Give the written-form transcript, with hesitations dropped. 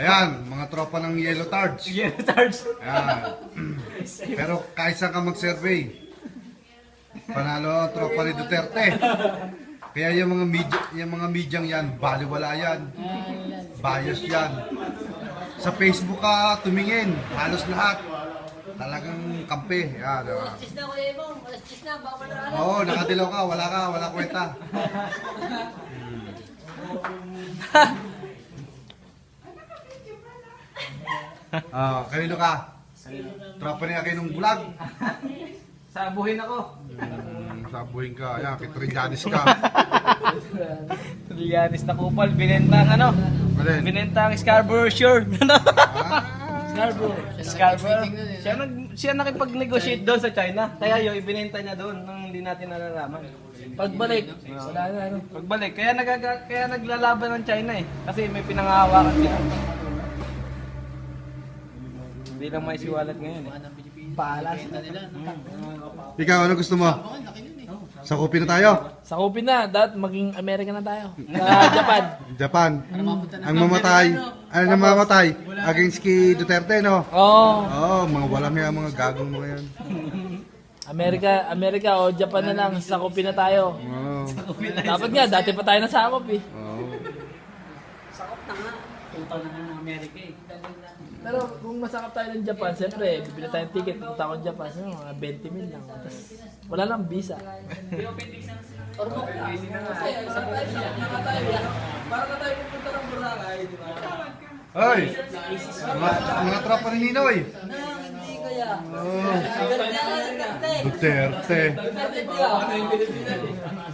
Ayan, mga tropa ng Yellow Tards. Yellow Tards. Ayan. Pero kahit saan ka mag-survey, panalo ang tropa ni Duterte. Kaya yung mga medyang yan, baliwala yan. Bias yan. Sa Facebook ka tumingin, halos lahat. Talagang kampe. Yan, diba? Alas 10 na kuya Ibong, alas 10 na, baka na. Oo, nakadilaw ka, wala kwenta. Kanino ka? Tropa niya kayo ng bulag. Sabuhin ako. Sabuhin ka, ayan, Kitrillanis ka. Trillanes na kupal, binenta ang ano? Alin? Binenta ang Scarborough Shore. Scarborough. Scarborough. Siya nakipag-negotiate doon sa China. Kaya yung ibinenta niya doon nang hindi natin nalalaman. Pagbalik, wala na ano. Pagbalik, kaya naglalaban ng China eh. Kasi may pinangahawakan sila. Hindi lang may siwalat ngayon eh. Palas. Ikaw, ano gusto mo? Sakupin na tayo. Sakupin na, dapat maging Amerika na tayo. Sa Japan. Japan. Ang mamatay, ano na mamatay? Against kay Duterte, no? Oo. Oo, mga walang yan, mga gagong mga yan. Amerika o Japan na lang, sakupin na tayo. Oo. Dapat nga, dati pa tayo nasakop eh. Oo. Pero kung masakap tayo ng Japan, siyempre, bibili tayong ticket, pupunta ako ng Japan, mga 20 mil lang. Tapos, wala lang visa. Para na tayo pupunta ng Boracay, di ba? Hoy! Mga tropa ni Ninoy. Hindi kaya. Duterte. Duterte.